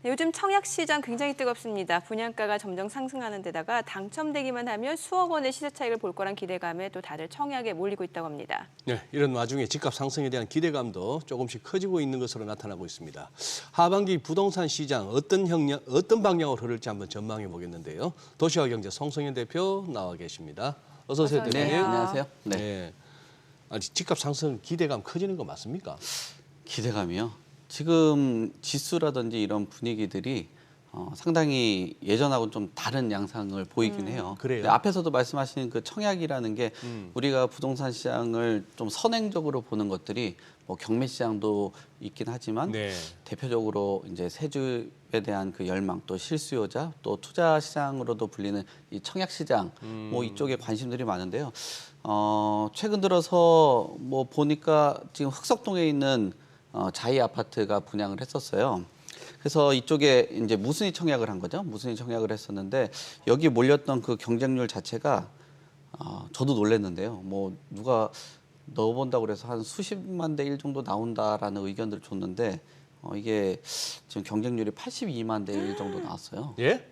네, 요즘 청약 시장 굉장히 뜨겁습니다. 분양가가 점점 상승하는 데다가 당첨되기만 하면 수억 원의 시세 차익을 볼 거란 기대감에 또 다들 청약에 몰리고 있다고 합니다. 네, 이런 와중에 집값 상승에 대한 기대감도 조금씩 커지고 있는 것으로 나타나고 있습니다. 하반기 부동산 시장 어떤 방향으로 흐를지 한번 전망해 보겠는데요. 도시화경제 송성현 대표 나와 계십니다. 어서 오세요, 어서 대표님. 오세요. 안녕하세요. 네. 네. 아니, 집값 상승 기대감 커지는 거 맞습니까? 기대감이요. 지금 지수라든지 이런 분위기들이 상당히 예전하고는 좀 다른 양상을 보이긴 해요. 그래요? 근데 앞에서도 말씀하신 그 청약이라는 게 우리가 부동산 시장을 좀 선행적으로 보는 것들이 뭐 경매 시장도 있긴 하지만 네. 대표적으로 이제 세주에 대한 그 열망, 또 실수요자, 또 투자 시장으로도 불리는 이 청약 시장, 뭐 이쪽에 관심들이 많은데요. 최근 들어서 뭐 보니까 지금 흑석동에 있는 자이 아파트가 분양을 했었어요. 그래서 이쪽에 이제 무순위 청약을 한 거죠. 무순위 청약을 했었는데 여기 몰렸던 그 경쟁률 자체가 저도 놀랐는데요. 뭐 누가 넣어본다고 그래서 한 수십만 대 1 정도 나온다라는 의견들을 줬는데 이게 지금 경쟁률이 82만 대 1 정도 나왔어요. 예?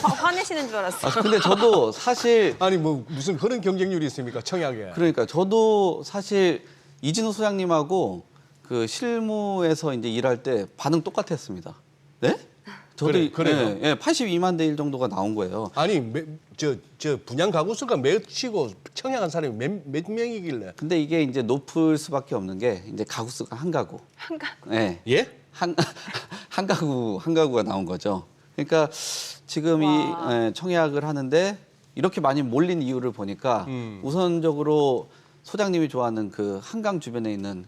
화내시는 줄 알았어요. 근데 저도 사실 아니 뭐 무슨 그런 경쟁률이 있습니까? 청약에. 그러니까 저도 사실 이진우 소장님하고 그 실무에서 이제 일할 때 반응 똑같았습니다. 네? 저도 그래요? 예, 82만 대 1 정도가 나온 거예요. 아니 저 분양 가구 수가 몇이고 청약한 사람이 몇 명이길래? 근데 이게 이제 높을 수밖에 없는 게 이제 가구 수가 한 가구. 한 가구. 예. 예? 한 가구가 나온 거죠. 그러니까 지금 이 청약을 하는데 이렇게 많이 몰린 이유를 보니까 우선적으로 소장님이 좋아하는 그 한강 주변에 있는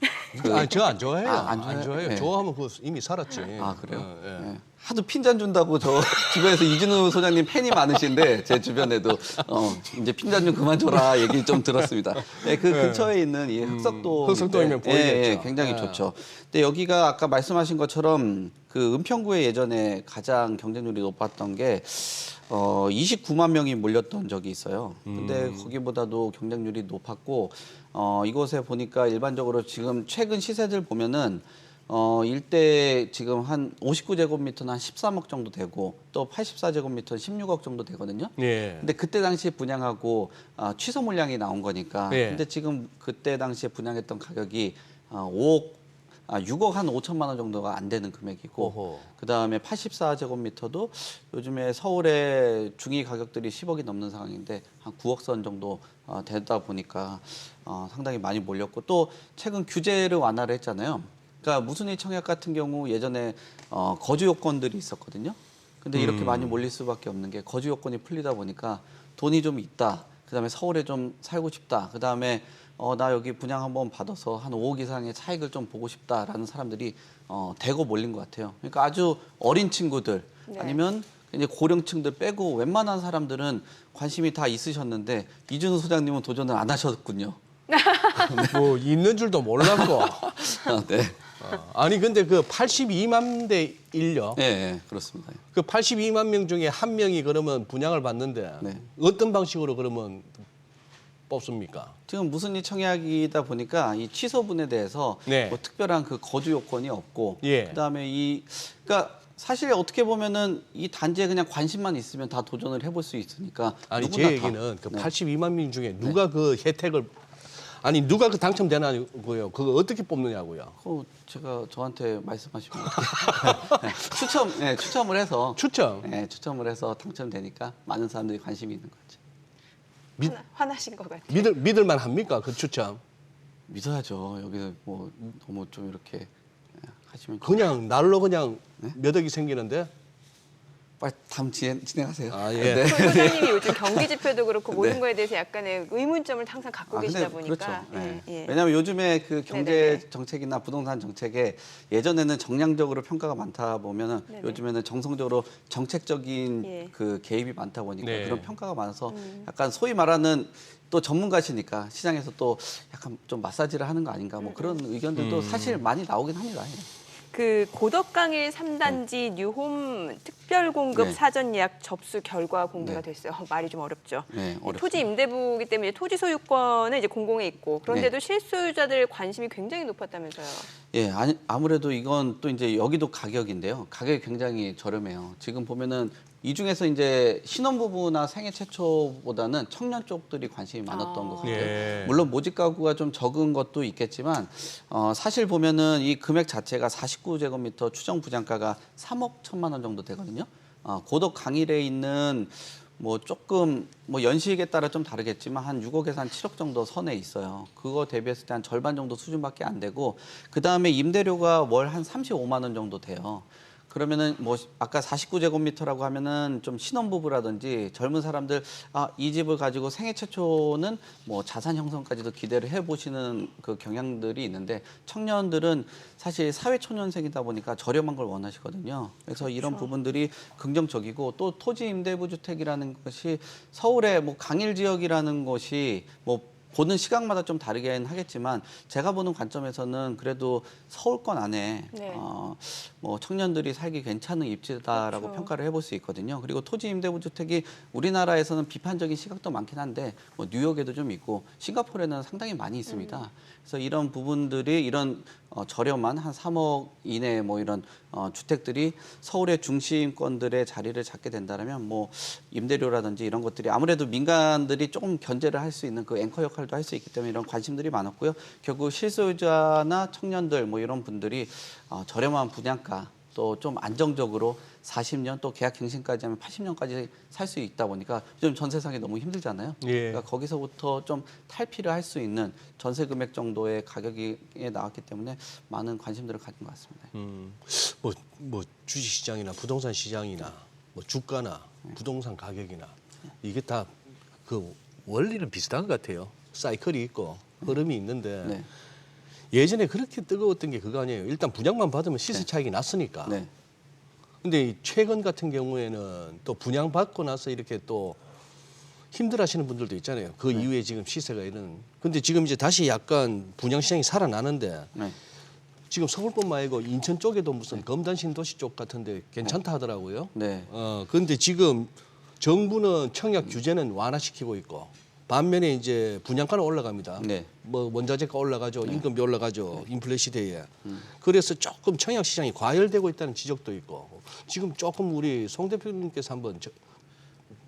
아니 저 안 좋아해요. 안 좋아해요? 네. 좋아하면 그거 이미 살았지. 그래요? 예. 예. 하도 핀잔 준다고 저 주변에서 이진우 소장님 팬이 많으신데 제 주변에도 이제 핀잔 좀 그만 줘라 얘기 좀 들었습니다. 네, 그 근처에 있는 이 흑석동 흑석동이면 보이겠죠. 굉장히 예. 좋죠. 근데 여기가 아까 말씀하신 것처럼 그 은평구에 예전에 가장 경쟁률이 높았던 게 29만 명이 몰렸던 적이 있어요. 근데 거기보다도 경쟁률이 높았고 이곳에 보니까 일반적으로 지금 최근 시세들 보면은 일대 지금 한 59제곱미터는 한 13억 정도 되고 또 84제곱미터는 16억 정도 되거든요. 예. 근데 그때 당시 분양하고 취소 물량이 나온 거니까. 예. 근데 지금 그때 당시에 분양했던 가격이 6억 한 5천만 원 정도가 안 되는 금액이고 오호. 그다음에 84제곱미터도 요즘에 서울의 중위 가격들이 10억이 넘는 상황인데 한 9억 선 정도 되다 보니까 상당히 많이 몰렸고 또 최근 규제를 완화를 했잖아요. 그러니까 무순위 청약 같은 경우 예전에 거주 요건들이 있었거든요. 근데 이렇게 많이 몰릴 수밖에 없는 게 거주 요건이 풀리다 보니까 돈이 좀 있다. 그다음에 서울에 좀 살고 싶다. 그다음에 나 여기 분양 한번 받아서 한 5억 이상의 차익을 좀 보고 싶다라는 사람들이 대거 몰린 것 같아요. 그러니까 아주 어린 친구들 네. 아니면 이제 고령층들 빼고 웬만한 사람들은 관심이 다 있으셨는데 이준우 소장님은 도전을 안 하셨군요. 뭐 있는 줄도 몰랐고. 네. 아니 근데 그 82만 대 1요. 네, 그렇습니다. 그 82만 명 중에 한 명이 그러면 분양을 받는데 네. 어떤 방식으로 그러면 뽑습니까? 지금 무순위 청약이다 보니까 이 취소분에 대해서 네. 뭐 특별한 그 거주 요건이 없고 예. 그다음에 그러니까 사실 어떻게 보면은 이 단지에 그냥 관심만 있으면 다 도전을 해볼 수 있으니까 아니 누구나 제 얘기는 다. 그 네. 82만 명 중에 누가 그 혜택을 누가 그 당첨되냐고요. 그거 어떻게 뽑느냐고요. 제가 저한테 말씀하시면 추첨을 해서 추첨. 추첨을 해서 당첨되니까 많은 사람들이 관심이 있는 거죠. 화나신 것 같아요. 믿을만 합니까 그 추첨? 믿어야죠. 여기서 뭐 너무 좀 이렇게 하시면 그냥 날로 그냥 네? 몇 억이 생기는데? 빨리 다음 진행하세요. 예. 네. 손 소장님이 요즘 경기 지표도 그렇고 모든 네. 거에 대해서 약간의 의문점을 항상 갖고 계시다 보니까. 그렇죠. 네. 예. 왜냐하면 요즘에 그 경제 네네네. 정책이나 부동산 정책에 예전에는 정량적으로 평가가 많다 보면은 네네. 요즘에는 정성적으로 정책적인 예. 그 개입이 많다 보니까 네. 그런 평가가 많아서 약간 소위 말하는 또 전문가시니까 시장에서 또 약간 좀 마사지를 하는 거 아닌가 뭐 그런 의견들도 사실 많이 나오긴 합니다. 예. 그 고덕강일 3단지 뉴홈 특별공급 네. 사전 예약 접수 결과 공개가 네. 됐어요. 말이 좀 어렵죠. 네, 어렵습니다. 토지 임대부이기 때문에 토지 소유권은 이제 공공에 있고 그런데도 네. 실소유자들 관심이 굉장히 높았다면서요. 예, 아무래도 이건 또 이제 여기도 가격인데요. 가격이 굉장히 저렴해요. 지금 보면은 이 중에서 이제 신혼부부나 생애 최초보다는 청년 쪽들이 관심이 많았던 것 같아요. 예. 물론 모집 가구가 좀 적은 것도 있겠지만 사실 보면은 이 금액 자체가 49제곱미터 추정 분양가가 3억 1천만 원 정도 되거든요. 고덕 강일에 있는 뭐 조금 뭐 연식에 따라 좀 다르겠지만 한 6억에서 한 7억 정도 선에 있어요. 그거 대비했을 때 한 절반 정도 수준밖에 안 되고 그 다음에 임대료가 월 한 35만 원 정도 돼요. 그러면은 뭐 아까 49제곱미터라고 하면은 좀 신혼부부라든지 젊은 사람들 이 집을 가지고 생애 최초는 뭐 자산 형성까지도 기대를 해보시는 그 경향들이 있는데 청년들은 사실 사회초년생이다 보니까 저렴한 걸 원하시거든요. 그래서 이런 부분들이 긍정적이고 또 토지 임대부 주택이라는 것이 서울의 뭐 강일 지역이라는 것이 뭐 보는 시각마다 좀 다르긴 하겠지만 제가 보는 관점에서는 그래도 서울권 안에 네. 뭐 청년들이 살기 괜찮은 입지다라고 그렇죠. 평가를 해볼 수 있거든요. 그리고 토지 임대부 주택이 우리나라에서는 비판적인 시각도 많긴 한데 뭐 뉴욕에도 좀 있고 싱가포르에는 상당히 많이 있습니다. 그래서 이런 부분들이 이런 저렴한 한 3억 이내 뭐 이런 주택들이 서울의 중심권들의 자리를 잡게 된다면 뭐 임대료라든지 이런 것들이 아무래도 민간들이 조금 견제를 할 수 있는 그 앵커 역할도 할 수 있기 때문에 이런 관심들이 많았고요. 결국 실소유자나 청년들 뭐 이런 분들이 저렴한 분양가 또 좀 안정적으로 40년 또 계약 갱신까지 하면 80년까지 살 수 있다 보니까 요즘 전세 사기 너무 힘들잖아요. 예. 그러니까 거기서부터 좀 탈피를 할 수 있는 전세 금액 정도의 가격이 나왔기 때문에 많은 관심들을 가진 것 같습니다. 뭐 주식시장이나 부동산 시장이나 뭐 주가나 부동산 가격이나 이게 다 그 원리는 비슷한 것 같아요. 사이클이 있고 흐름이 있는데 네. 예전에 그렇게 뜨거웠던 게 그거 아니에요. 일단 분양만 받으면 시세 차익이 났으니까. 네. 근데 이 최근 같은 경우에는 또 분양 받고 나서 이렇게 또 힘들어하시는 분들도 있잖아요. 그 이후에 지금 시세가 이런. 근데 지금 이제 다시 약간 분양 시장이 살아나는데 네. 지금 서울뿐만 아니고 인천 쪽에도 무슨 검단 신도시 쪽 같은데 괜찮다 하더라고요. 네. 그런데 지금 정부는 청약 규제는 완화시키고 있고 반면에 이제 분양가는 올라갑니다. 네. 뭐 원자재가 올라가죠, 임금비 올라가죠, 인플레 시대에. 그래서 조금 청약 시장이 과열되고 있다는 지적도 있고 지금 조금 우리 송 대표님께서 한번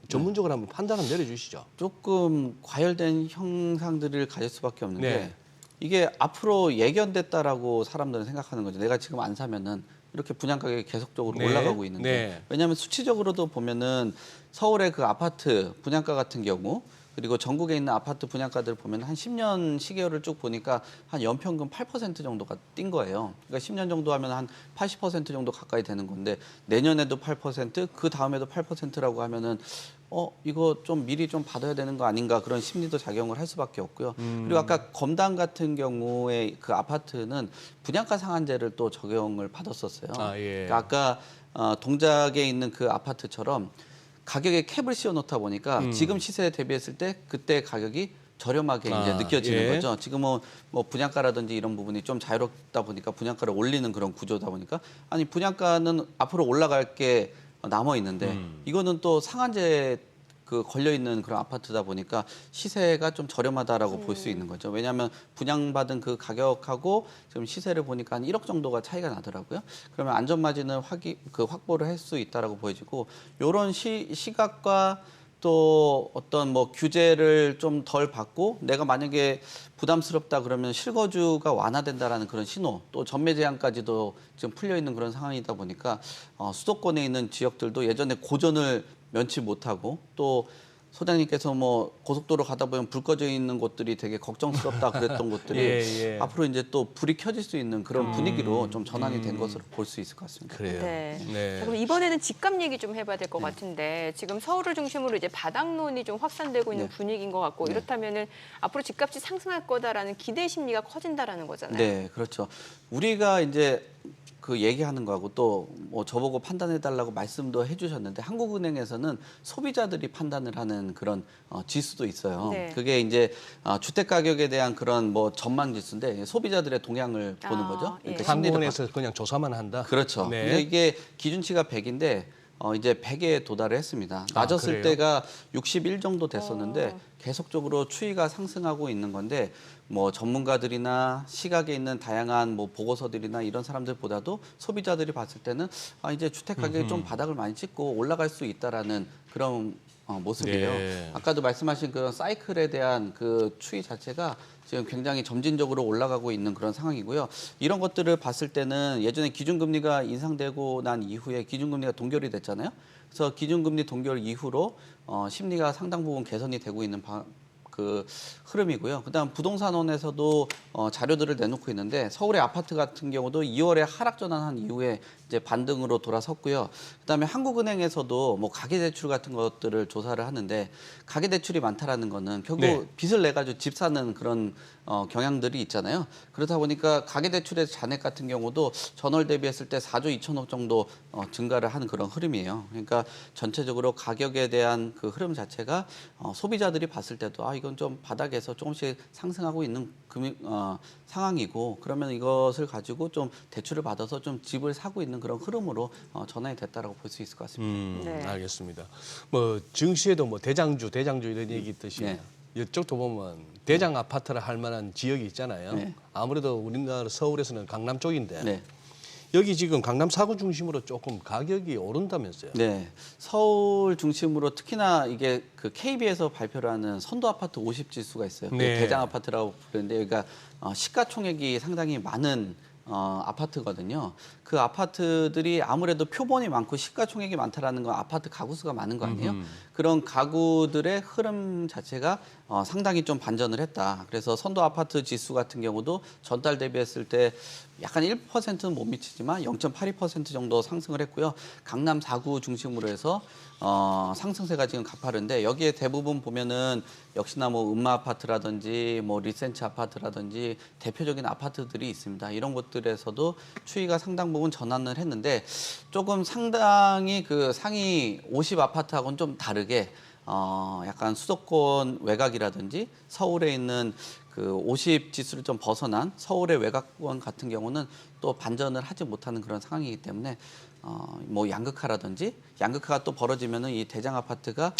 전문적으로 한번 판단 한번 내려주시죠. 조금 과열된 형상들을 가질 수밖에 없는데 네. 이게 앞으로 예견됐다라고 사람들은 생각하는 거죠. 내가 지금 안 사면은 이렇게 분양 가격이 계속적으로 네. 올라가고 있는데 네. 왜냐하면 수치적으로도 보면은 서울의 그 아파트 분양가 같은 경우 그리고 전국에 있는 아파트 분양가들 보면 한 10년 시계열을 쭉 보니까 한 연평균 8% 정도가 뛴 거예요. 그러니까 10년 정도 하면 한 80% 정도 가까이 되는 건데 내년에도 8%, 그 다음에도 8%라고 하면은 이거 좀 미리 좀 받아야 되는 거 아닌가 그런 심리도 작용을 할 수밖에 없고요. 그리고 아까 검단 같은 경우에 그 아파트는 분양가 상한제를 또 적용을 받았었어요. 예. 그러니까 아까 동작에 있는 그 아파트처럼 가격에 캡을 씌워놓다 보니까 지금 시세에 대비했을 때 그때 가격이 저렴하게 이제 느껴지는 예. 거죠. 지금은 뭐 분양가라든지 이런 부분이 좀 자유롭다 보니까 분양가를 올리는 그런 구조다 보니까 아니 분양가는 앞으로 올라갈 게 남아 있는데 이거는 또 상한제 그 걸려 있는 그런 아파트다 보니까 시세가 좀 저렴하다라고 볼 수 있는 거죠. 왜냐하면 분양받은 그 가격하고 지금 시세를 보니까 한 1억 정도가 차이가 나더라고요. 그러면 안전마진을 확보를 할 수 있다라고 보여지고 이런 시각과 또 어떤 뭐 규제를 좀 덜 받고 내가 만약에 부담스럽다 그러면 실거주가 완화된다라는 그런 신호 또 전매 제한까지도 지금 풀려 있는 그런 상황이다 보니까 수도권에 있는 지역들도 예전에 고전을 면치 못하고 또 소장님께서 뭐 고속도로 가다 보면 불 꺼져 있는 곳들이 되게 걱정스럽다 그랬던 곳들이 예. 앞으로 이제 또 불이 켜질 수 있는 그런 분위기로 좀 전환이 된 것으로 볼 수 있을 것 같습니다. 그래요. 네. 네. 자, 그럼 이번에는 집값 얘기 좀 해봐야 될 것 같은데 지금 서울을 중심으로 이제 바닥론이 좀 확산되고 있는 네. 분위기인 것 같고 네. 이렇다면은 앞으로 집값이 상승할 거다라는 기대 심리가 커진다라는 거잖아요. 네, 그렇죠. 우리가 이제 그 얘기하는 거하고 또 뭐 저보고 판단해 달라고 말씀도 해주셨는데 한국은행에서는 소비자들이 판단을 하는 그런 지수도 있어요. 네. 그게 이제 주택 가격에 대한 그런 뭐 전망 지수인데 소비자들의 동향을 보는 거죠. 예. 심리를 한국은행에서 그냥 조사만 한다. 그렇죠. 네. 근데 이게 기준치가 100인데 이제 100에 도달을 했습니다. 낮았을 그래요? 때가 61 정도 됐었는데 계속적으로 추이가 상승하고 있는 건데 뭐 전문가들이나 시각에 있는 다양한 뭐 보고서들이나 이런 사람들보다도 소비자들이 봤을 때는 이제 주택 가격이 좀 바닥을 많이 찍고 올라갈 수 있다라는 그런 모습이에요. 네. 아까도 말씀하신 그런 사이클에 대한 그 추이 자체가 지금 굉장히 점진적으로 올라가고 있는 그런 상황이고요. 이런 것들을 봤을 때는 예전에 기준금리가 인상되고 난 이후에 기준금리가 동결이 됐잖아요. 그래서 기준금리 동결 이후로 심리가 상당 부분 개선이 되고 있는 그 흐름이고요. 그다음 부동산원에서도 자료들을 내놓고 있는데 서울의 아파트 같은 경우도 2월에 하락 전환한 이후에 이제 반등으로 돌아섰고요. 그다음에 한국은행에서도 뭐 가계대출 같은 것들을 조사를 하는데 가계대출이 많다라는 거는 결국 네. 빚을 내 가지고 집 사는 그런 경향들이 있잖아요. 그러다 보니까 가계대출의 잔액 같은 경우도 전월 대비했을 때 4조 2천억 정도 증가를 하는 그런 흐름이에요. 그러니까 전체적으로 가격에 대한 그 흐름 자체가 소비자들이 봤을 때도 이건 좀 바닥에서 조금씩 상승하고 있는 상황이고 그러면 이것을 가지고 좀 대출을 받아서 좀 집을 사고 있는 그런 흐름으로 전환이 됐다라고 볼 수 있을 것 같습니다. 네. 알겠습니다. 뭐 증시에도 뭐 대장주 이런 얘기 있듯이 네. 이쪽도 보면 대장 아파트를 할 만한 지역이 있잖아요. 네. 아무래도 우리나라 서울에서는 강남 쪽인데 네. 여기 지금 강남 4구 중심으로 조금 가격이 오른다면서요. 네, 서울 중심으로 특히나 이게 그 KB에서 발표를 하는 선도 아파트 50 지수가 있어요. 그게 네. 대장 아파트라고 부르는데 여기가 시가총액이 상당히 많은 아파트거든요. 그 아파트들이 아무래도 표본이 많고 시가총액이 많다라는 건 아파트 가구 수가 많은 거 아니에요? 그런 가구들의 흐름 자체가 상당히 좀 반전을 했다. 그래서 선도 아파트 지수 같은 경우도 전달 대비했을 때 약간 1%는 못 미치지만 0.82% 정도 상승을 했고요. 강남 4구 중심으로 해서 상승세가 지금 가파른데 여기에 대부분 보면은 역시나 뭐 음마 아파트라든지 뭐 리센츠 아파트라든지 대표적인 아파트들이 있습니다. 이런 곳들에서도 추이가 상당 부분 전환을 했는데 조금 상당히 그 상위 50 아파트하고는 좀 다르게 약간 수도권 외곽이라든지 서울에 있는 그 50 지수를 좀 벗어난 서울의 외곽권 같은 경우는 또 반전을 하지 못하는 그런 상황이기 때문에 뭐 양극화라든지 양극화가 또 벌어지면은 이 대장 아파트가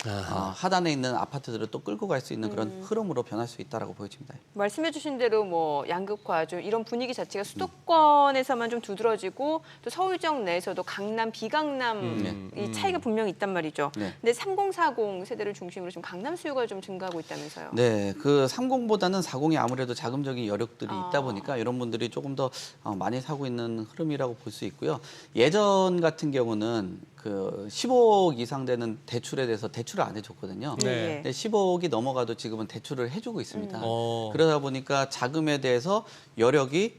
하단에 있는 아파트들을 또 끌고 갈 수 있는 그런 흐름으로 변할 수 있다라고 보여집니다. 말씀해주신 대로 뭐 양극화 좀 이런 분위기 자체가 수도권에서만 좀 두드러지고 또 서울 지역 내에서도 강남, 비강남 이 차이가 분명히 있단 말이죠. 네. 근데 3040 세대를 중심으로 지금 강남 수요가 좀 증가하고 있다면서요. 네, 그 30보다는 40이 아무래도 자금적인 여력들이 있다 보니까 이런 분들이 조금 더 많이 사고 있는 흐름이라고 볼 수 있고요. 예전 같은 경우는 그 15억 이상 되는 대출에 대해서 대출을 안 해줬거든요. 네. 근데 15억이 넘어가도 지금은 대출을 해주고 있습니다. 어. 그러다 보니까 자금에 대해서 여력이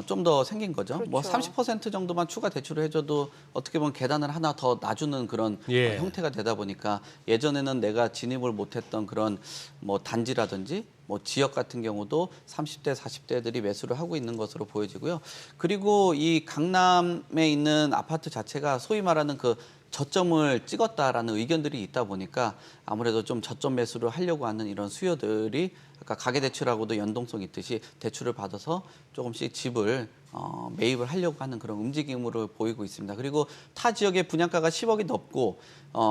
좀 더 생긴 거죠. 뭐 그렇죠. 30% 정도만 추가 대출을 해줘도 어떻게 보면 계단을 하나 더 놔주는 그런 예. 형태가 되다 보니까 예전에는 내가 진입을 못했던 그런 뭐 단지라든지 뭐 지역 같은 경우도 30대, 40대들이 매수를 하고 있는 것으로 보여지고요. 그리고 이 강남에 있는 아파트 자체가 소위 말하는 그 저점을 찍었다라는 의견들이 있다 보니까 아무래도 좀 저점 매수를 하려고 하는 이런 수요들이 아까 가계대출하고도 연동성 있듯이 대출을 받아서 조금씩 집을 매입을 하려고 하는 그런 움직임으로 보이고 있습니다. 그리고 타 지역의 분양가가 10억이 넘고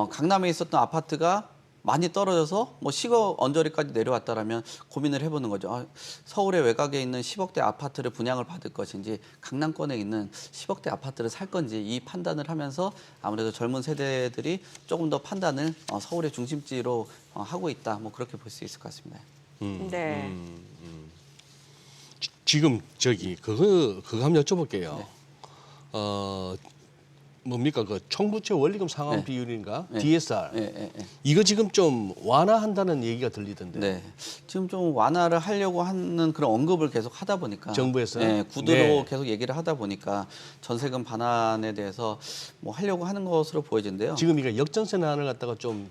강남에 있었던 아파트가 많이 떨어져서 뭐 10억 언저리까지 내려왔다라면 고민을 해보는 거죠. 서울의 외곽에 있는 10억대 아파트를 분양을 받을 것인지 강남권에 있는 10억대 아파트를 살 건지 이 판단을 하면서 아무래도 젊은 세대들이 조금 더 판단을 서울의 중심지로 하고 있다. 뭐 그렇게 볼 수 있을 것 같습니다. 네. 지금 저기 그거 한번 여쭤볼게요. 네. 뭡니까 그 총부채 원리금 상환 네. 비율인가 네. DSR 예. 이거 지금 좀 완화한다는 얘기가 들리던데. 네. 지금 좀 완화를 하려고 하는 그런 언급을 계속 하다 보니까 정부에서? 네, 구두로 네. 계속 얘기를 하다 보니까 전세금 반환에 대해서 뭐 하려고 하는 것으로 보여진대요. 지금 이거 역전세 난을 갖다가 좀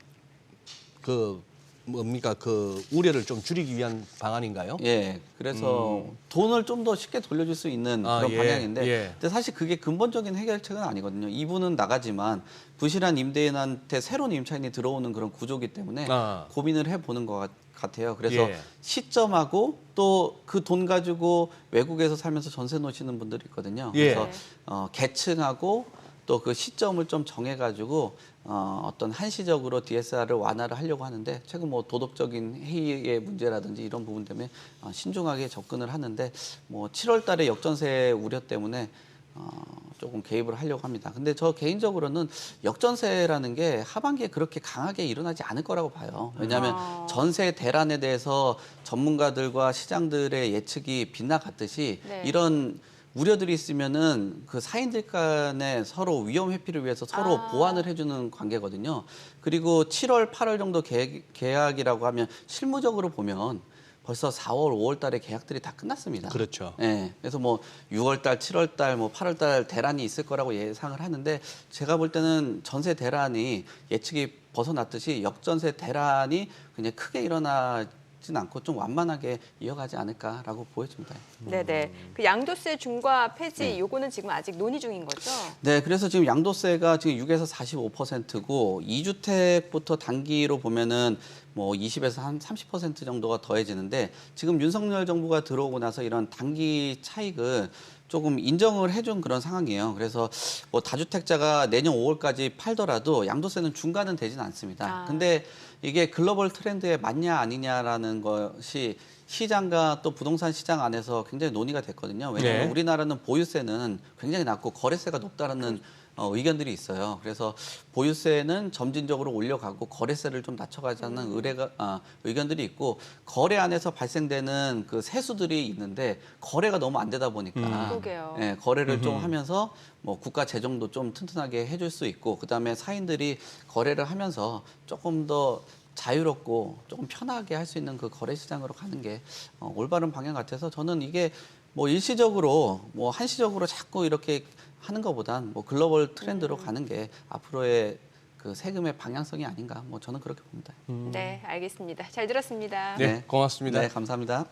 그 뭡니까 그 우려를 좀 줄이기 위한 방안인가요? 예, 그래서 돈을 좀 더 쉽게 돌려줄 수 있는 그런 예, 방향인데, 예. 근데 사실 그게 근본적인 해결책은 아니거든요. 이분은 나가지만 부실한 임대인한테 새로운 임차인이 들어오는 그런 구조기 때문에 고민을 해보는 것 같아요. 그래서 예. 시점하고 또 그 돈 가지고 외국에서 살면서 전세 놓으시는 분들이 있거든요. 예. 그래서 계층하고 또 그 시점을 좀 정해가지고 어떤 한시적으로 DSR을 완화를 하려고 하는데, 최근 뭐 도덕적인 해이의 문제라든지 이런 부분 때문에 신중하게 접근을 하는데, 뭐 7월달에 역전세 우려 때문에 조금 개입을 하려고 합니다. 근데 저 개인적으로는 역전세라는 게 하반기에 그렇게 강하게 일어나지 않을 거라고 봐요. 왜냐하면 전세 대란에 대해서 전문가들과 시장들의 예측이 빗나갔듯이 네. 이런 우려들이 있으면은 그 사인들 간에 서로 위험 회피를 위해서 서로 보완을 해주는 관계거든요. 그리고 7월, 8월 정도 계약이라고 하면 실무적으로 보면 벌써 4월, 5월 달에 계약들이 다 끝났습니다. 그렇죠. 예. 그래서 뭐 6월 달, 7월 달, 뭐 8월 달 대란이 있을 거라고 예상을 하는데, 제가 볼 때는 전세 대란이 예측이 벗어났듯이 역전세 대란이 굉장히 크게 일어나진 않고 좀 완만하게 이어가지 않을까라고 보여집니다. 네네. 그 양도세 중과 폐지 네. 요거는 지금 아직 논의 중인 거죠? 네, 그래서 지금 양도세가 지금 6에서 45%고 2주택부터 단기로 보면은 뭐 20에서 한 30% 정도가 더해지는데, 지금 윤석열 정부가 들어오고 나서 이런 단기 차익을 조금 인정을 해준 그런 상황이에요. 그래서 뭐 다주택자가 내년 5월까지 팔더라도 양도세는 중과는 되진 않습니다. 근데 이게 글로벌 트렌드에 맞냐 아니냐라는 것이 시장과 또 부동산 시장 안에서 굉장히 논의가 됐거든요. 왜냐하면 네. 우리나라는 보유세는 굉장히 낮고 거래세가 높다라는 의견들이 있어요. 그래서 보유세는 점진적으로 올려가고 거래세를 좀 낮춰가자는 의견들이 있고, 거래 안에서 발생되는 그 세수들이 있는데 거래가 너무 안 되다 보니까 그러게요. 예, 거래를 좀 하면서 뭐 국가 재정도 좀 튼튼하게 해줄 수 있고, 그다음에 사인들이 거래를 하면서 조금 더 자유롭고 조금 편하게 할 수 있는 그 거래 시장으로 가는 게 올바른 방향 같아서, 저는 이게 뭐 일시적으로 뭐 한시적으로 자꾸 이렇게 하는 것보단 뭐 글로벌 트렌드로 가는 게 앞으로의 그 세금의 방향성이 아닌가, 뭐 저는 그렇게 봅니다. 네, 알겠습니다. 잘 들었습니다. 네, 고맙습니다. 네, 감사합니다.